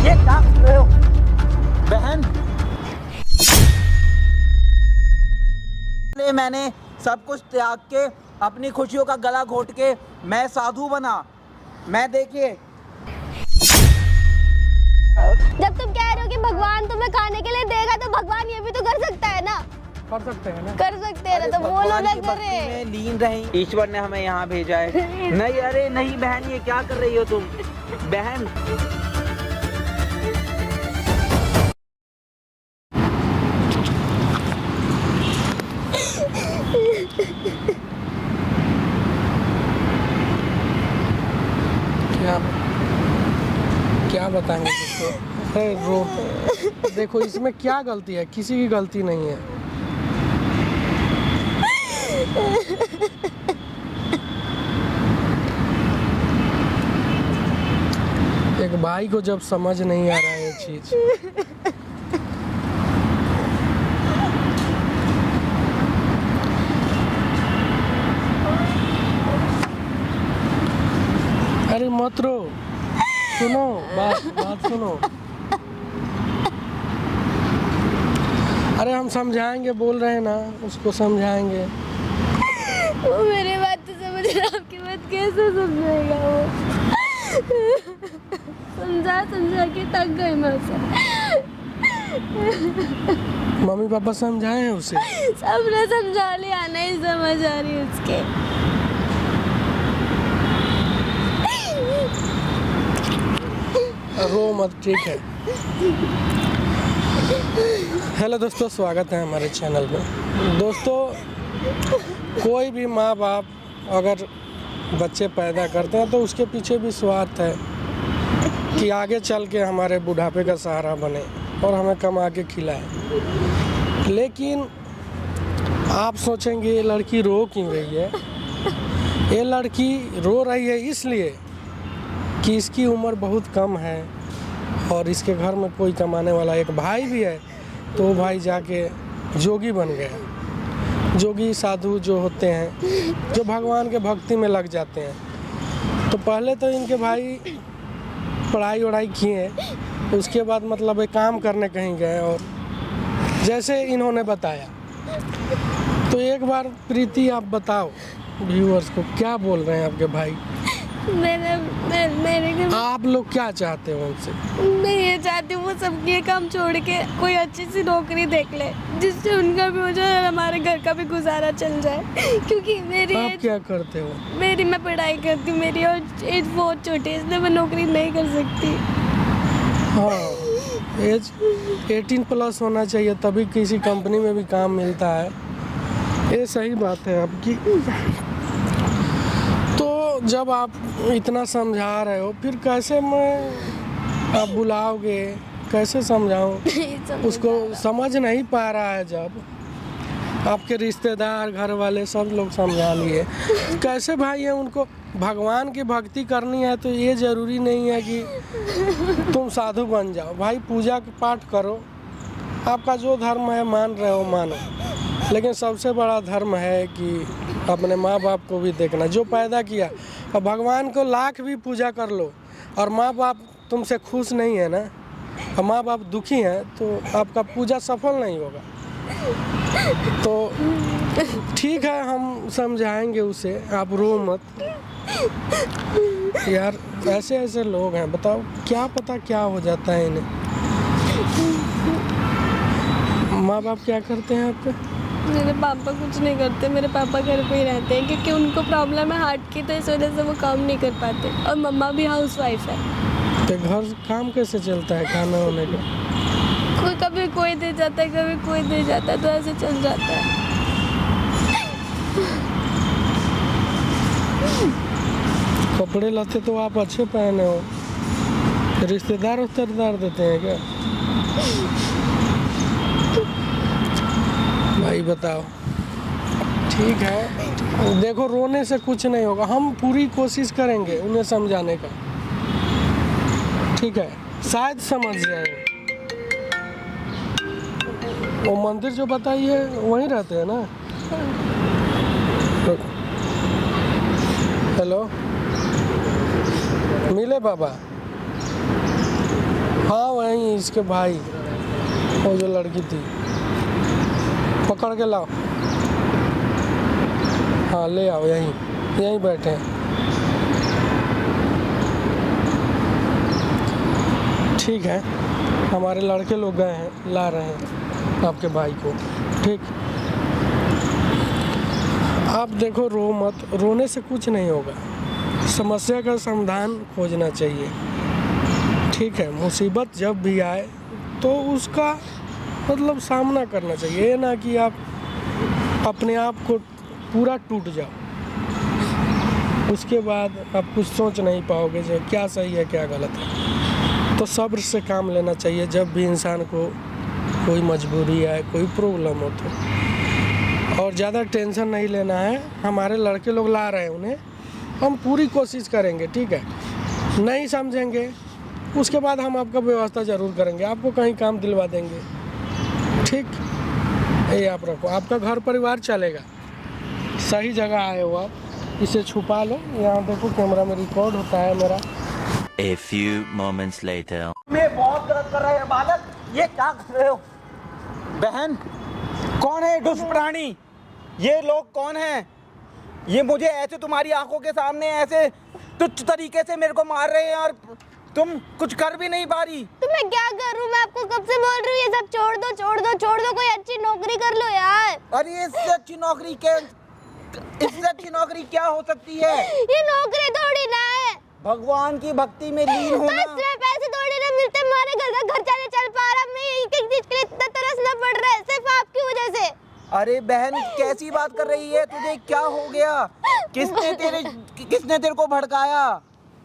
ये क्या कर रहे हो बहन? मैंने सब कुछ त्याग के अपनी खुशियों का गला घोट के मैं साधु बना। मैं देखिए, जब तुम कह रहे हो कि भगवान तुम्हें खाने के लिए देगा तो भगवान ये भी तो कर सकता है ना। कर सकते हैं ना, कर सकते हैं ना, तो बोलो ना करे। लीन रहे, ईश्वर ने हमें यहाँ भेजा है। नहीं, अरे नहीं बहन, ये क्या कर रही हो तुम बहन? क्या क्या बताएंगे तुझको? अरे रो, देखो इसमें क्या गलती है? किसी की गलती नहीं है। एक भाई को जब समझ नहीं आ रहा है ये चीज, अरे मत रो, सुनो बात सुनो। अरे हम समझाएंगे, बोल रहे हैं ना, उसको समझाएंगे। वो मेरी बात तो समझ रहा, आपकी बात कैसे समझेगा वो? समझा के थक गई मैं उसे। मम्मी पापा समझाए हैं उसे? सबने समझा लिया, नहीं समझ आ रही उसके। रो मत, ठीक है। हेलो दोस्तों, स्वागत है हमारे चैनल में। दोस्तों, कोई भी माँ बाप अगर बच्चे पैदा करते हैं तो उसके पीछे भी स्वार्थ है कि आगे चल के हमारे बुढ़ापे का सहारा बने और हमें कमा के खिलाए। लेकिन आप सोचेंगे ये लड़की रो क्यों रही है? ये लड़की रो रही है इसलिए कि इसकी उम्र बहुत कम है और इसके घर में कोई कमाने वाला एक भाई भी है, तो वो भाई जाके जोगी बन गया। जोगी साधु जो होते हैं, जो भगवान के भक्ति में लग जाते हैं। तो पहले तो इनके भाई पढ़ाई वढ़ाई किए, उसके बाद मतलब एक काम करने कहीं गए और जैसे इन्होंने बताया। तो एक बार प्रीति आप बताओ व्यूअर्स को, क्या बोल रहे हैं आपके भाई? मेरे आप लोग क्या चाहते हो उनसे? मैं ये चाहती हूँ वो सब ये काम छोड़ के कोई अच्छी सी नौकरी देख ले, जिससे उनका भी हो जाए और हमारे घर का भी गुजारा चल जाए। क्योंकि आप क्या करते हो? मैं पढ़ाई करती हूँ, मेरी और एज बहुत छोटी है, इसलिए मैं नौकरी नहीं कर सकती। हाँ, एज 18+ होना चाहिए, तभी किसी कंपनी में भी काम मिलता है। ये सही बात है आपकी। तो जब आप इतना समझा रहे हो, फिर कैसे आप बुलाओगे, कैसे समझाऊं? उसको समझ नहीं पा रहा है। जब आपके रिश्तेदार, घर वाले सब लोग समझा लिए, कैसे भाई है, उनको भगवान की भक्ति करनी है तो ये ज़रूरी नहीं है कि तुम साधु बन जाओ। भाई पूजा पाठ करो, आपका जो धर्म है मान रहे हो मानो, लेकिन सबसे बड़ा धर्म है कि अपने माँ बाप को भी देखना, जो पैदा किया। और भगवान को लाख भी पूजा कर लो और माँ बाप तुमसे खुश नहीं है ना, और माँ बाप दुखी हैं, तो आपका पूजा सफल नहीं होगा। तो ठीक है, हम समझाएंगे उसे, आप रो मत यार। ऐसे ऐसे लोग हैं, बताओ क्या पता क्या हो जाता है इन्हें। माँ बाप क्या करते हैं आपके? मेरे पापा कुछ नहीं करते, मेरे पापा घर पे ही रहते हैं क्योंकि उनको प्रॉब्लम है हार्ट की, तो इस वजह से वो काम नहीं कर पाते। और मम्मा भी हाउसवाइफ है। तो घर काम कैसे चलता है खाना होने का? कभी कोई दे जाता है, कभी कोई दे जाता है, तो ऐसे चल जाता है। कपड़े लत्ते तो आप अच्छे पहने हो, रिश्तेदार उस्तेदार देते हैं क्या? भाई बताओ। ठीक है, देखो रोने से कुछ नहीं होगा, हम पूरी कोशिश करेंगे उन्हें समझाने का। ठीक है, शायद समझ जाएंगे। वो मंदिर जो बताई है वहीं रहते हैं ना? हेलो, मिले बाबा? हाँ नहीं इसके भाई, वो जो लड़की थी, पकड़ के लाओ। हाँ ले आओ, यहीं बैठे हैं। ठीक है, हमारे लड़के लोग गए हैं, ला रहे हैं आपके भाई को। ठीक, आप देखो, रो मत, रोने से कुछ नहीं होगा, समस्या का समाधान खोजना चाहिए। ठीक है, मुसीबत जब भी आए तो उसका मतलब सामना करना चाहिए, ये ना कि आप अपने आप को पूरा टूट जाओ, उसके बाद आप कुछ सोच नहीं पाओगे जो क्या सही है क्या गलत है। तो सब्र से काम लेना चाहिए जब भी इंसान को कोई मजबूरी है, कोई प्रॉब्लम हो तो। और ज़्यादा टेंशन नहीं लेना है, हमारे लड़के लोग ला रहे हैं उन्हें, हम पूरी कोशिश करेंगे। ठीक है, नहीं समझेंगे उसके बाद हम आपका व्यवस्था ज़रूर करेंगे, आपको कहीं काम दिलवा देंगे। ठीक, ये आप रखो, आपका घर परिवार चलेगा। सही जगह आए हो आप, इसे छुपा लो, यहाँ देखो कैमरा में रिकॉर्ड होता है मेरा। A few moments later. मैं बहुत गलत कर रहे हैं बालक, ये क्या कर रहे हो? बहन, कौन है दुष्ट प्राणी? ये लोग कौन हैं? ये मुझे ऐसे तुम्हारी आंखों के सामने ऐसे तुच्छ तरीके से मेरे को मार रहे हैं और तुम कुछ कर भी नहीं पा रही। तो मैं क्या करूं? मैं आपको कब से बोल रही हूँ ये सब छोड़ दो, छोड़ दो, छोड़ दो, कोई अच्छी नौकरी कर लो यार। अरे इससे अच्छी नौकरी क्या हो सकती है? ये नौकरी थोड़ी ना है, भगवान की भक्ति में लीन होना। इसमें पैसे थोड़ी ना मिलते, हमारे घर का खर्चा नहीं चल पा रहा, मैं एक एक चीज के लिए इतना तरसना पड़ रहा है सिर्फ आपकी वजह से। अरे बहन, कैसी बात कर रही है? तुझे क्या हो गया? किसने तेरे को भड़काया?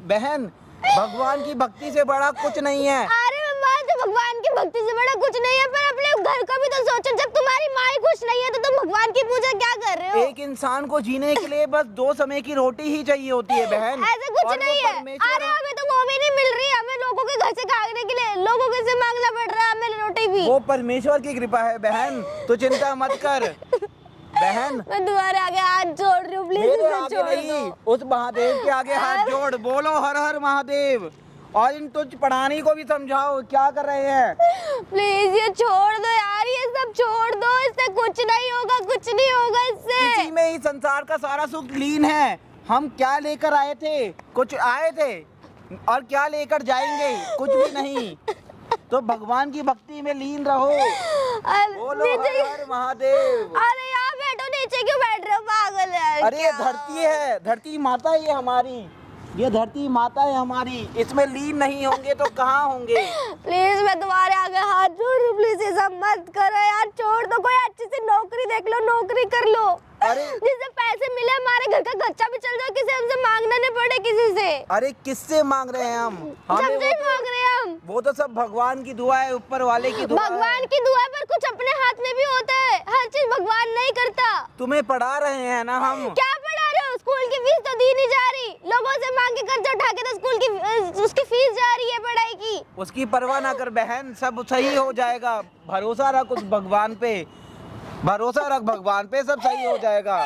बहन, भगवान की भक्ति से बड़ा कुछ नहीं है। अरे मम्मा, तो भगवान की भक्ति से बड़ा कुछ नहीं है, पर अपने घर का भी तो सोचो। जब तुम्हारी माँ ही खुश नहीं है तो तुम भगवान की पूजा क्या कर रहे हो? एक इंसान को जीने के लिए बस 2 समय की रोटी ही चाहिए होती है बहन। ऐसा कुछ नहीं है। अरे हमें तो वो भी नहीं मिल रही, हमें लोगों के घर से खाने के लिए लोगों के से मांगना पड़ रहा है, हमें रोटी भी। वो परमेश्वर की कृपा है बहन, तो चिंता मत कर बहन। मैं तुम्हारे आगे हाथ जोड़ रही हूँ, प्लीज मेरे मुझे आगे छोड़ नहीं, दो। उस महादेव के आगे हाथ जोड़, बोलो हर हर महादेव। और इन तुझ पढ़ानी को भी समझाओ क्या कर रहे हैं। प्लीज ये छोड़ दो यार, ये सब छोड़ दो, इससे कुछ नहीं होगा, कुछ नहीं होगा इससे। इसी में ही संसार का सारा सुख लीन है। हम क्या लेकर आए थे? कुछ आए थे, और क्या लेकर जाएंगे? कुछ भी नहीं। तो भगवान की भक्ति में लीन रहो, बोलो हर हर महादेव। अरे यहाँ बैठो, नीचे क्यों बैठ रहे हो पागल यार? अरे ये धरती है, धरती माता है ये हमारी, ये धरती माता है हमारी, इसमें लीन नहीं होंगे तो कहाँ होंगे? प्लीज मैं तुम्हारे आगे हाथ जोड़ रही हूँ, प्लीज ये सब मत करो यार, छोड़ दो। कोई अच्छी सी नौकरी देख लो, नौकरी कर लो, अरे जिससे पैसे मिले, हमारे घर का खर्चा भी चल जाए, किसी हमसे मांगना नहीं पड़े किसी से। अरे किससे मांग रहे हैं हम? सबसे मांग रहे हैं हम। वो तो सब भगवान की दुआ है, ऊपर वाले की दुआ है। भगवान की दुआ पर कुछ अपने हाथ में भी होता है, हर चीज भगवान नहीं करता। तुम्हें पढ़ा रहे हैं ना हम। क्या पढ़ा रहे हो? स्कूल की फीस तो दी नहीं जा रही, लोगों से मांग के कर्जा उठा के तो स्कूल की उसकी फीस जा रही है पढ़ाई की। उसकी परवाह ना कर बहन, सब सही हो जाएगा। भरोसा रख उस भगवान पे, भरोसा रख भगवान पे, सब सही हो जाएगा।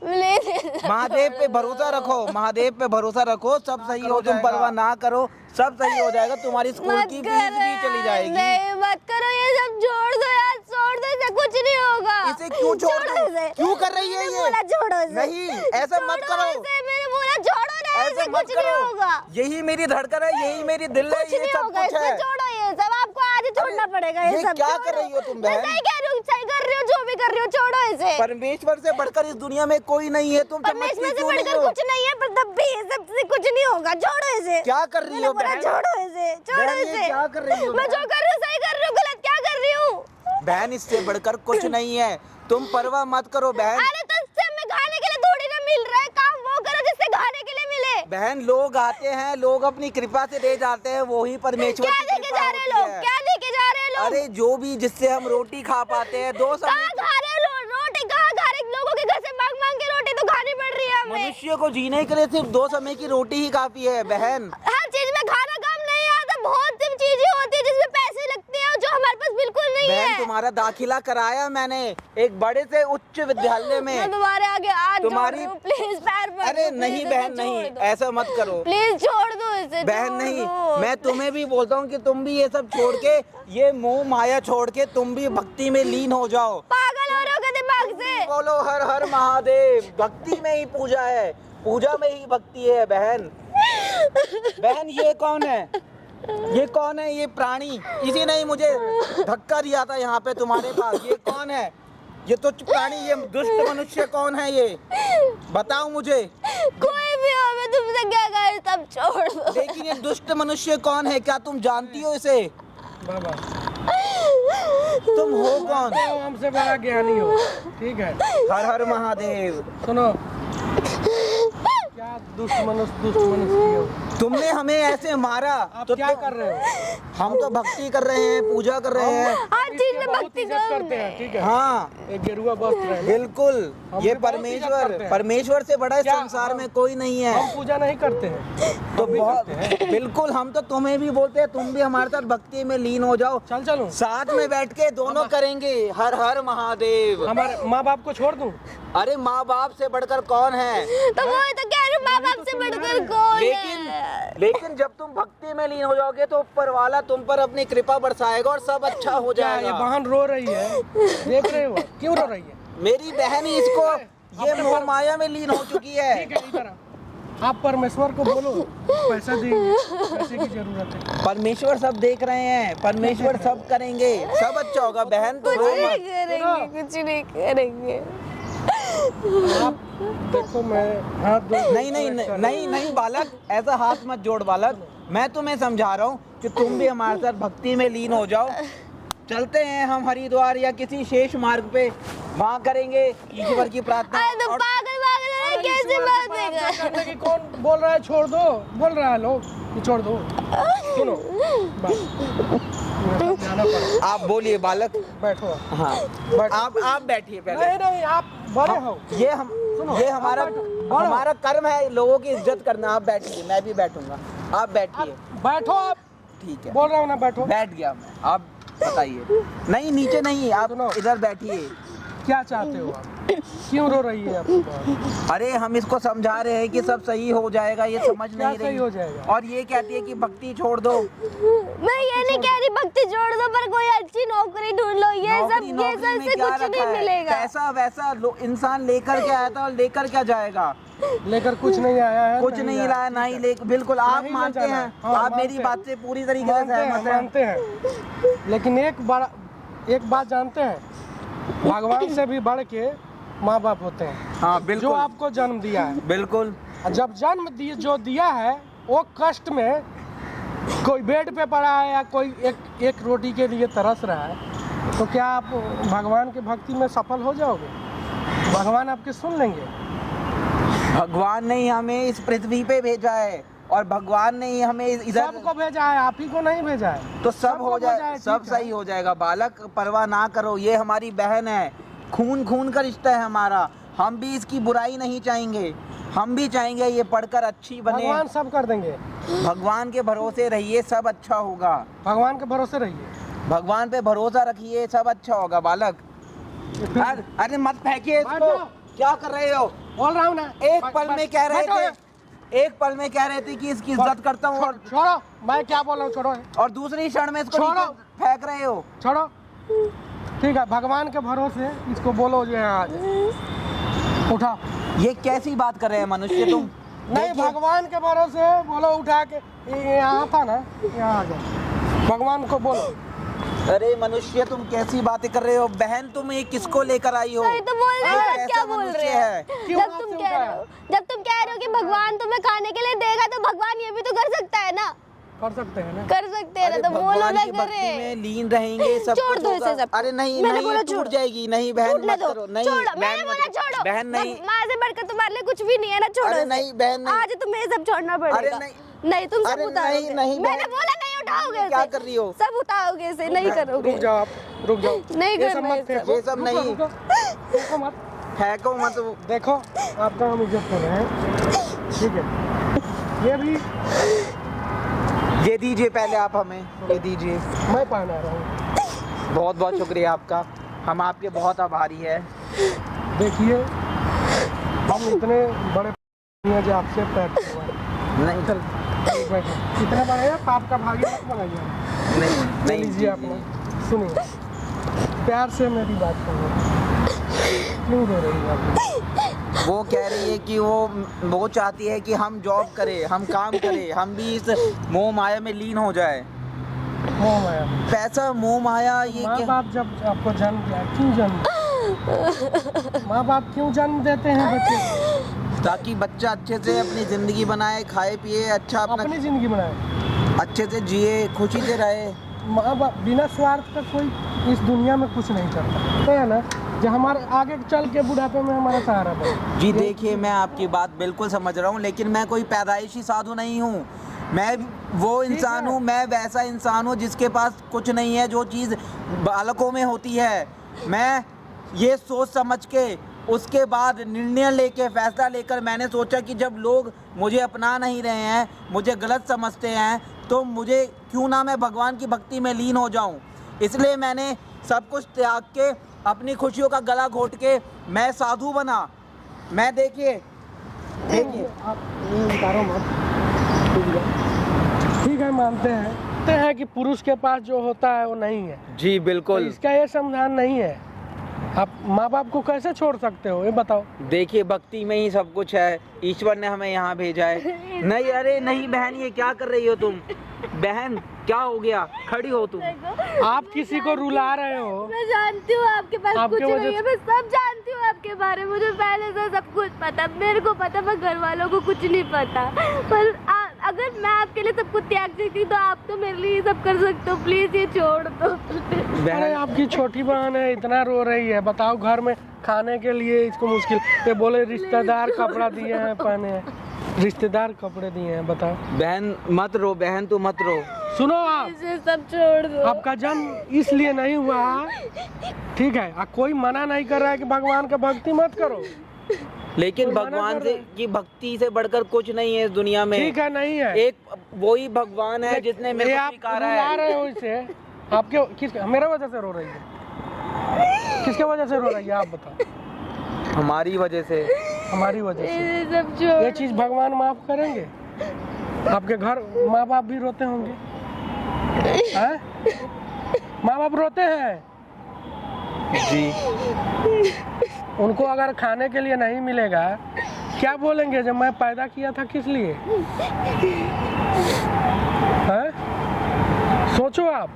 महादेव पे भरोसा रखो, महादेव पे भरोसा रखो, सब सही हो जाएगा। तुम परवाह ना करो, सब सही हो जाएगा। तुम्हारी स्कूल की फीस भी चली जाएगी। नहीं मत करो, ये सब छोड़ दो यार, छोड़ दो, इससे कुछ नहीं होगा। इसे क्यों छोड़ दो? क्यों कर रही है ये? बोला छोड़ो इसे। नहीं, ऐसा मत करो। मैंने बोला छोड़ो ना, ऐसे इससे मत कुछ नहीं होगा। करो। यही मेरी धड़कन है, यही मेरी दिल है, कुछ ये नहीं सब होगा, कुछ इससे है। छोड़ो ये सब, आपको आज ही छोड़ना पड़ेगा ये सब। क्या कर रही हो तुम बहन? मैं सही कह रही हूँ, सही कर रही हो, जो भी कर रही हो, छोड़ो इसे। परमेश्वर से बढ़कर इस दुनिया में कोई नहीं है। तुम परमेश्वर से बढ़कर कुछ नहीं है, पर तब भी सबसे कुछ नहीं होगा, छोड़ो इसे। क्या कर रही हो बहन? छोड़ो इसे, छोड़ो बहन, ये इसे। क्या कर रही हो? मैं जो कर रही हूँ सही कर रही हूँ, गलत क्या कर रही हूँ? बहन, इससे बढ़कर कुछ नहीं है, तुम परवाह मत करो बहन। अरे तो इससे हमें खाने के लिए थोड़ी ना मिल रहा है, काम वो करो जिससे खाने के लिए मिले। बहन, लोग आते हैं, लोग अपनी कृपा से दे जाते हैं, वो ही परमेश्वर क्या की देके कृपा जा रहे हैं होती लोग? है। क्या देके जा रहे हैं लोग? अरे जो भी, जिससे हम रोटी खा पाते हैं, 2 समय कहाँ खा रहे हैं लोग रोटी? कहाँ खा रहे हैं? लोगों के घर से मांग मांग के रोटी तो खानी पड़ रही है हमें। मनुष्य को जीने के लिए सिर्फ 2 समय की रोटी ही काफी है बहन। हर चीज में खाना कम नहीं आता, बहुत सी चीजें होती है जिसमें पैसे लगते हैं, जो हमारे पास बिल्कुल नहीं है। बहन, तुम्हारा दाखिला कराया मैंने एक बड़े से उच्च विद्यालय में। मैं तुम्हारे आगे हाथ जोड़ तुम्हारी- रही हूँ, प्लीज पैर पकड़ो, अरे प्लीज नहीं इसे बहन, छोड़ नहीं, दो। ऐसा मत करो। प्लीज छोड़ दो इसे बहन छोड़ नहीं, दो। मैं तुम्हें भी बोलता हूँ कि तुम भी ये सब छोड़ के, ये मोह माया छोड़ के तुम भी भक्ति में लीन हो जाओ। पागल हो रहे हो क्या दिमाग से? बोलो हर हर महादेव। भक्ति में ही पूजा है, पूजा में ही भक्ति है बहन। बहन ये कौन है? ये कौन है? ये प्राणी, इसी ने ही मुझे धक्का दिया था यहाँ पे तुम्हारे पास। ये कौन है? ये तो प्राणी, ये दुष्ट मनुष्य कौन है? ये बताओ मुझे। कोई भी हो, मैं तुमसे क्या कह, सब छोड़ दो। लेकिन ये दुष्ट मनुष्य कौन है? क्या तुम जानती हो इसे? बाबा तुम हो कौन? तो हमसे बड़ा ज्ञानी हो, ठीक है। हर हर महादेव। सुनो, क्या दुष्ट मनुष्य हो? तुमने हमें ऐसे मारा आप तो क्या कर रहे हो? हम तो भक्ति कर रहे हैं, पूजा कर रहे हैं। हर चीज में बहुत भक्ति इज्जत करते हैं, ठीक है। हाँ एक गेरुआ वस्त्र है ना? बिल्कुल, हम ये भी बहुत इज्जत करते परमेश्वर, हैं। परमेश्वर से बड़ा इस क्या संसार हम- में कोई नहीं है। हम पूजा नहीं करते हैं तो हम भी बहुत करते हैं। बिल्कुल, हम तो तुम्हें भी बोलते हैं, तुम भी हमारे साथ भक्ति में लीन हो जाओ। चलो साथ में बैठ के दोनों करेंगे हर हर महादेव। हमारे माँ बाप को छोड़ दूं? अरे माँ बाप से बढ़कर कौन है? तो वो तो कह रही हूँ, माँ बाप से बढ़कर कौन है? लेकिन जब तुम भक्ति में लीन हो जाओगे तो ऊपर वाला तुम पर अपनी कृपा बरसाएगा और सब अच्छा हो क्या ये जाएगा। बहन रो रही है? देख रहे हो क्यों रो रही है? मेरी बहन ही इसको, ये अपने मोह पर- माया में लीन हो चुकी है। ठीक है, इधर आओ। आप परमेश्वर को बोलो पैसा देंगे, पैसे की जरूरत है। परमेश्वर सब देख रहे हैं, परमेश्वर सब करेंगे, सब अच्छा होगा। बहन तो कुछ रो नहीं मत। करेंगे, कुछ नहीं करेंगे। आप देखो, मैं हाथ दो। नहीं नहीं नहीं नहीं नहीं बालक, ऐसा हाथ मत जोड़ बालक। मैं तुम्हें समझा रहा हूँ कि तुम भी हमारे साथ भक्ति में लीन हो जाओ। चलते हैं हम हरिद्वार या किसी शेष मार्ग पे, वहाँ करेंगे ईश्वर की प्रार्थना। अरे तुम और पागल पागल हो रहे, कैसे ईश्वर बात से प्रार्थना है? करने की कौन बोल रहा है छोड़ दो? बोल रहा है लोग कि छोड़ दो। सुनो बस, जाना पड़ेगा। आप बोलिए बालक। बैठो। हाँ बैठो। आप बैठिए पहले। नहीं नहीं, आप बड़े हो। ये हम, ये हमारा आप बैठो। हमारा कर्म है लोगों की इज्जत करना। आप बैठिए, मैं भी बैठूंगा। आप बैठिए। बैठो आप। ठीक है, बोल रहा हूँ ना, बैठो। बैठ गया मैं। आप बताइए। नहीं नीचे नहीं, आप सुनो। इधर बैठिए। क्या चाहते हो आप? क्यों रो रही है आप? अरे हम इसको समझा रहे हैं कि सब सही हो जाएगा, ये समझ क्या नहीं सही रही। हो जाएगा? और ये कहती है कि भक्ति छोड़ दो। मैं ये नहीं कह रही भक्ति छोड़ दो, पर कोई अच्छी नौकरी ढूंढ लो। ये नौकरी सब में से क्या कुछ रखा नहीं है? मिलेगा। पैसा वैसा इंसान लेकर के आया था और लेकर क्या जाएगा? लेकर कुछ नहीं आया है। कुछ नहीं लाया, ना ही ले। बिल्कुल आप नहीं ले मानते जाना। हैं, हाँ, आप मेरी मानते बात से पूरी तरीके से मानते हैं, सहमत हैं। मानते हैं। लेकिन एक बात जानते हैं, भगवान से भी बढ़ के माँ बाप होते हैं। हाँ जो बिल्कुल, आपको जन्म दिया है, बिल्कुल। जब जन्म जो दिया है, वो कष्ट में कोई बेड पे पड़ा है या कोई एक रोटी के लिए तरस रहा है, तो क्या आप भगवान की भक्ति में सफल हो जाओगे? भगवान आपकी सुन लेंगे? भगवान ने ही हमें इस पृथ्वी पे भेजा है और भगवान ने ही हमें इधर, सबको भेजा है, आप ही को नहीं भेजा है। तो सब सबको हो भेजा जाए, है, सब ठीक है। सही हो जाएगा बालक। परवाह ना करो, ये हमारी बहन है, खून खून का रिश्ता है हमारा। हम भी इसकी बुराई नहीं चाहेंगे, हम भी चाहेंगे ये पढ़कर अच्छी बने। भगवान सब कर देंगे। भगवान के भरोसे रहिए, सब अच्छा होगा। भगवान के भरोसे रहिए। भगवान पे भरोसा रखिए, सब अच्छा होगा बालक। अरे मत फेंकिए बैठ इसको। जाओ। क्या कर रहे हो? बोल रहा हूँ ना, एक पल में कह रहे बैठो। थे, एक पल में कह रहे थे कि इसकी इज्जत करता हूँ, और छोड़ो, मैं क्या बोल रहा हूँ, छोड़ो और दूसरी क्षण में इसको छोड़ो। नीचे फेंक रहे हो। छोड़ो। ठीक है, भगवान के भरोसे इसको बोलो जो यहाँ आ जाए। उठा। ये कैसी बात कर रहे हैं मनुष्य तुम? नहीं, देखिए, भगवान के भरोसे बोलो, उठा के ये यहाँ था ना, यहाँ आ जाओ। भगवान को बोलो। अरे मनुष्य तुम कैसी बातें कर रहे हो? बहन तुम ये किसको लेकर आई हो? सही तो बोल रहे ये हो, कैसा क्या बोल मनुष्य रहे है? हो? क्यों जब हाथ तुम से कह रहे हो कि भगवान तुम्हें खाने के लिए देगा, तो भगवान ये भी तो कर सकता है ना। कर सकते हैं ना। कर सकते हैं ना, अरे तो बोलो भगवान ना की भक्ति करे। में लीन रहेंगे, सब छोड़ कुछ दो होगा। इसे सब। अरे नहीं मैंने नहीं, बोला टूट छोड़। जाएगी। नहीं बहन छूटने मत दो, करो। नहीं छोड़ो, बहन मैंने मत बोला करो। छोड़ो। बहन नहीं। माँ से बढ़कर तुम्हारे लिए कुछ भी नहीं है ना, छोड़ो अरे इसे। नहीं बहन नहीं। आज तुम्हें ये सब छोड़ना पड़ेगा। अरे नहीं। नहीं, तुम सब अरे उतारोगे। नहीं, नहीं, मैंने बहन। बोला नहीं उठाओगे क्या इसे। कर रही हो? सब उठाओगे इसे, नहीं करोगे। रुक जाओ आप, रुक जाओ। नहीं ये सब करना मत ये सब। फेंको। ये सब रुको, नहीं। रुको। फेंको मत। फेंको मत। देखो, आपका हम इज्जत कर रहे हैं, ठीक है। ये भी ये दीजिए पहले, आप हमें ये दीजिए। मैं पहना रहा हूँ। बहुत बहुत शुक्रिया आपका, हम आपके बहुत आभारी है। देखिए, हम इतने बड़े हैं जो आपसे पैर छुआ है। नहीं चल कितना बढ़ेगा पाप का भागी मत बनाइए। नहीं लीजिए आप लोग सुनिए, प्यार से मेरी बात करो, क्यों रो रही है आप? वो कह रही है कि वो चाहती है कि हम जॉब करें, हम काम करें, हम भी इस मोह माया में लीन हो जाए। मोह माया, पैसा मोह माया ये माँ क्या? बाप जब आपको जन्म दिया, क्यों जन्म माँ बाप क्यों जन्म देते हैं बच्चे को? ताकि बच्चा अच्छे से अपनी जिंदगी बनाए, खाए पिए, अच्छा अपना अपनी जिंदगी बनाए, अच्छे से जिए, खुशी से रहे। माँ बाप बिना स्वार्थ का कोई इस दुनिया में कुछ नहीं करता है ना, जो हमारे आगे चल के बुढ़ापे में हमारा सहारा बने। जी देखिए, मैं आपकी बात बिल्कुल समझ रहा हूँ, लेकिन मैं कोई पैदाइशी साधु नहीं हूँ। मैं वो इंसान हूँ, मैं वैसा इंसान हूँ जिसके पास कुछ नहीं है, जो चीज़ बालकों में होती है। मैं ये सोच समझ के उसके बाद निर्णय लेके, फैसला लेकर मैंने सोचा कि जब लोग मुझे अपना नहीं रहे हैं, मुझे गलत समझते हैं, तो मुझे क्यों ना मैं भगवान की भक्ति में लीन हो जाऊं। इसलिए मैंने सब कुछ त्याग के, अपनी खुशियों का गला घोट के मैं साधु बना। मैं देखिए आप उतारो मत, ठीक है, मानते हैं कि पुरुष के पास जो होता है वो नहीं है। जी तो बिल्कुल। इसका ये समाधान नहीं है। आप माँ बाप को कैसे छोड़ सकते हो, ये बताओ। देखिए, भक्ति में ही सब कुछ है, ईश्वर ने हमें यहाँ भेजा है। नहीं, अरे नहीं बहन, ये क्या कर रही हो तुम? बहन क्या हो गया, खड़ी हो तुम? आप किसी को रुला रहे हो। मैं जानती हूँ आपके पास आपके कुछ वजह नहीं है, मैं सब जानती हूँ आपके बारे में, मुझे पहले से सब कुछ पता, मेरे को पता, मैं घर वालों को कुछ नहीं पता। पर अगर मैं आपके लिए सब कुछ त्याग सकती तो आप तो मेरे लिए सब कर सकते हो। प्लीज ये छोड़ दो। अरे आपकी छोटी बहन है, इतना रो रही है, बताओ घर में खाने के लिए इसको मुश्किल। ये बोले रिश्तेदार कपड़ा दिए हैं पहने हैं, रिश्तेदार कपड़े दिए हैं, बताओ। बहन मत रो, बहन तू मत रो। सुनो, आप इसे सब छोड़ दो। आपका जन्म इसलिए नहीं हुआ, ठीक है, कोई मना नहीं कर रहा है कि भगवान का भक्ति मत करो, लेकिन कोई मना भगवान कर से रहा है। की भक्ति से बढ़कर कुछ नहीं है इस दुनिया में। ठीक है, नहीं है। एक वही भगवान है जिसने मेरे को आप स्वीकारा रुला है। रहे हो इसे, आपके किस मेरे वजह से रो रही है? किसके वजह से रो रही है आप बताओ? हमारी वजह से। हमारी वजह से। इसे सब छोड़ ये चीज भगवान माफ करेंगे? आपके घर माँ बाप भी रोते होंगे, हैं? माँ बाप रोते हैं जी। उनको अगर खाने के लिए नहीं मिलेगा, क्या बोलेंगे जब मैं पैदा किया था किस लिए? हैं? सोचो आप।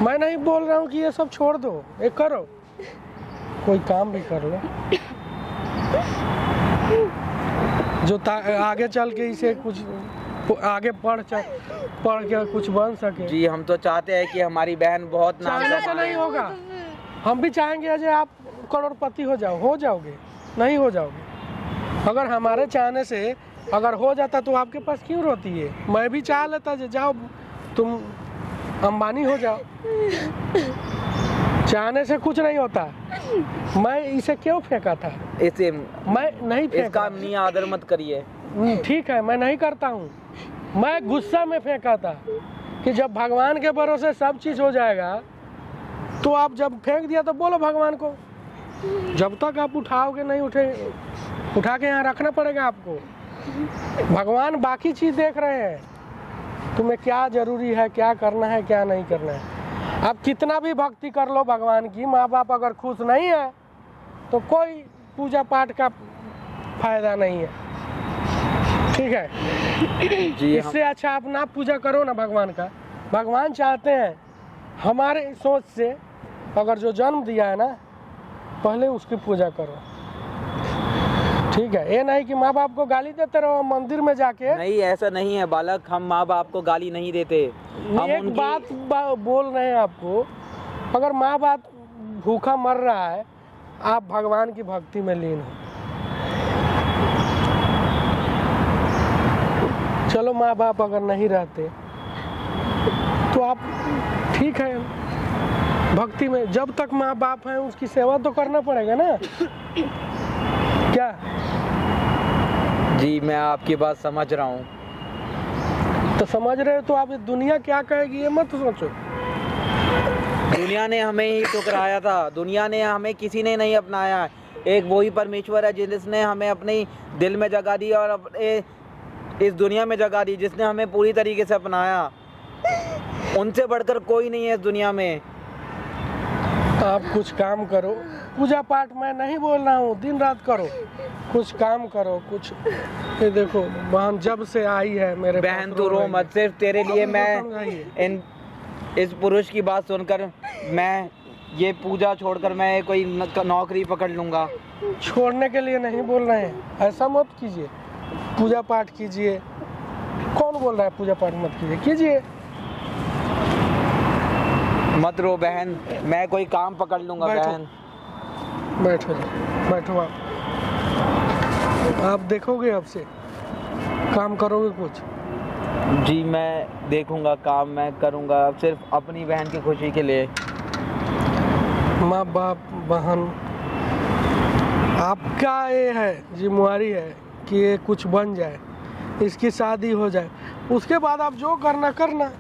मैं नहीं बोल रहा हूँ कि ये सब छोड़ दो, ये करो, कोई काम भी कर लो जो आगे चल के इसे कुछ आगे पढ़ के कुछ बन सके। जी, हम तो चाहते हैं कि हमारी बहन बहुत नाम चाहने से नहीं होगा, हम भी चाहेंगे अजय आप करोड़पति हो जाओगे, नहीं हो जाओगे। अगर हमारे चाहने से अगर हो जाता तो आपके पास क्यों रोती है? मैं भी चाह लेता, जाओ तुम अंबानी हो जाओ। चाहने से कुछ नहीं होता। मैं इसे क्यों फेंका था? इसे मैं नहीं फेंका। इसका नहीं आदर मत करिए। ठीक है, मैं नहीं करता हूँ। मैं गुस्सा में फेंका था कि जब भगवान के भरोसे सब चीज हो जाएगा तो आप जब फेंक दिया तो बोलो भगवान को। जब तक आप उठाओगे नहीं उठा के यहाँ रखना पड़ेगा आपको। भगवान बाकी चीज देख रहे हैं, तुम्हें क्या जरूरी है, क्या करना है, क्या नहीं करना है। आप कितना भी भक्ति कर लो भगवान की, माँ बाप अगर खुश नहीं है तो कोई पूजा पाठ का फायदा नहीं है, ठीक है। जी इससे अच्छा आप ना पूजा करो ना भगवान का। भगवान चाहते हैं हमारे सोच से, अगर जो जन्म दिया है ना, पहले उसकी पूजा करो, ठीक है। ये नहीं कि माँ बाप को गाली देते रहो मंदिर में जाके। नहीं, ऐसा नहीं है बालक, हम माँ बाप को गाली नहीं देते। हम एक बात बोल रहे हैं आपको, अगर माँ बाप भूखा मर रहा है, आप भगवान की भक्ति में लीन हो। चलो माँ बाप अगर नहीं रहते तो आप ठीक है, भक्ति में जब तक माँ बाप हैं उसकी सेवा तो करना पड़ेगा ना, क्या? जी, मैं आपकी बात समझ रहा हूँ। तो समझ रहे हो तो आप दुनिया क्या कहेगी ये मत सोचो। दुनिया ने हमें ही ठुकराया था, दुनिया ने हमें किसी ने नहीं अपनाया। एक वही परमेश्वर है जिसने हमें अपने दिल में जगह दी और अपने इस दुनिया में जगह दी, जिसने हमें पूरी तरीके से अपनाया, उनसे बढ़कर कोई नहीं है इस दुनिया में। आप कुछ काम करो, पूजा पाठ मैं नहीं बोल रहा हूँ, दिन रात करो, कुछ काम करो कुछ। ये देखो बहन जब से आई है मेरे बहन तू रो मत, सिर्फ तेरे लिए मैं इस पुरुष की बात सुनकर मैं ये पूजा छोड़कर मैं कोई नौकरी पकड़ लूँगा। छोड़ने के लिए नहीं बोल रहे हैं, ऐसा मत कीजिए, पूजा पाठ कीजिए। कौन बोल रहा है पूजा पाठ मत कीजिए? कीजिए। मत रो बहन, मैं कोई काम पकड़ लूँगा बहन। बैठो बैठो आप देखोगे, अब से काम करोगे कुछ? जी मैं देखूंगा, काम मैं करूंगा, सिर्फ अपनी बहन की खुशी के लिए। माँ बाप बहन आपका ये है, जिम्मेवारी है कि ये कुछ बन जाए, इसकी शादी हो जाए, उसके बाद आप जो करना करना।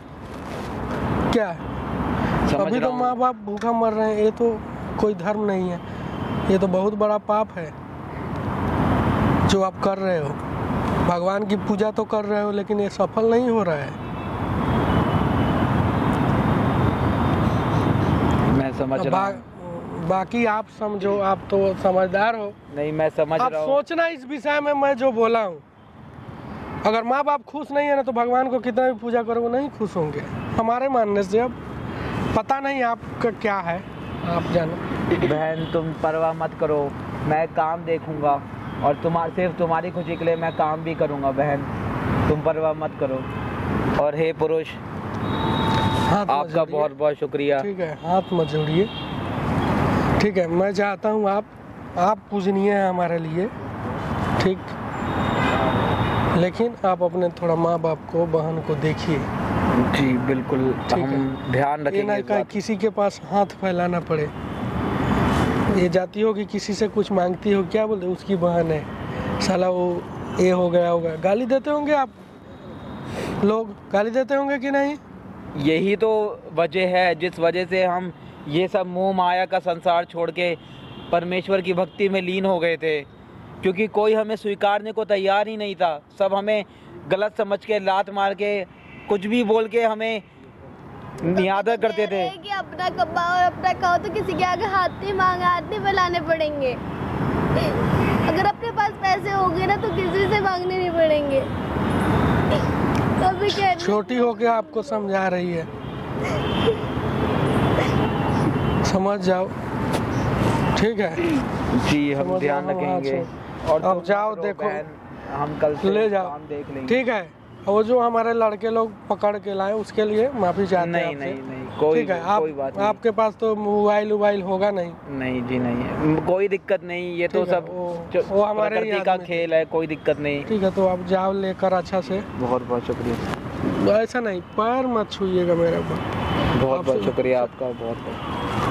क्या है? अभी तो माँ बाप भूखा मर रहे हैं, ये तो कोई धर्म नहीं है, ये तो बहुत बड़ा पाप है जो आप कर रहे हो। भगवान की पूजा तो कर रहे हो लेकिन ये सफल नहीं हो रहा है। मैं समझ रहा हूँ। बाकी आप समझो, आप तो समझदार हो। नहीं मैं समझ आप रहा हूँ। सोचना इस विषय में मैं जो बोला हूँ। अगर माँ बाप खुश नहीं है ना तो भगवान को कितना भी पूजा करोगे नहीं खुश होंगे हमारे मानने से। अब पता नहीं आपका क्या है, आप जानो। बहन तुम परवाह मत करो, मैं काम देखूंगा और सिर्फ तुम्हारी खुशी के लिए मैं काम भी करूंगा बहन, तुम परवाह मत करो। और हे पुरुष, आपका बहुत बहुत शुक्रिया। ठीक है, हाथ मत जोड़िए। ठीक है, मैं चाहता हूँ आप पूजनीय है हमारे लिए, ठीक, लेकिन आप अपने थोड़ा माँ बाप को, बहन को देखिए। जी बिल्कुल, हम ध्यान रखेंगे। ये ना किसी के पास हाथ फैलाना पड़े। ये जाती हो कि किसी से कुछ मांगती हो, क्या बोलते उसकी बहन है, साला वो ये हो गया। गाली देते होंगे आप लोग, गाली देते होंगे कि नहीं? यही तो वजह है जिस वजह से हम ये सब मोह माया का संसार छोड़ के परमेश्वर की भक्ति में लीन हो गए थे, क्योंकि कोई हमें स्वीकारने को तैयार ही नहीं था। सब हमें गलत समझ के, लात मार के, कुछ भी बोल के हमें नियादा करते थे कि अपना कमाओ और अपना खाओ, तो किसी के आगे हाथ नहीं फैलाने पड़ेंगे। अगर अपने पास पैसे होंगे ना तो किसी से मांगने नहीं पड़ेंगे। तो क्या छोटी होके आपको समझा रही है, समझ जाओ। ठीक है जी, हम ध्यान रखेंगे। और अब जाओ देखो, हम कल से ले जाओ, काम देख लेंगे। ठीक है। वो जो हमारे लड़के लोग पकड़ के लाए उसके लिए माफी चाहते हैं आपसे। नहीं कोई, ठीक है, कोई बात नहीं। आपके पास तो मोबाइल होगा नहीं? नहीं जी नहीं, कोई दिक्कत नहीं, ये तो सब वो हमारे प्रकृति का खेल है, कोई दिक्कत नहीं। ठीक है, तो आप जाओ लेकर अच्छा से। बहुत बहुत शुक्रिया। ऐसा नहीं, पैर मत छूइएगा मेरा। बहुत बहुत शुक्रिया आपका, बहुत बहुत।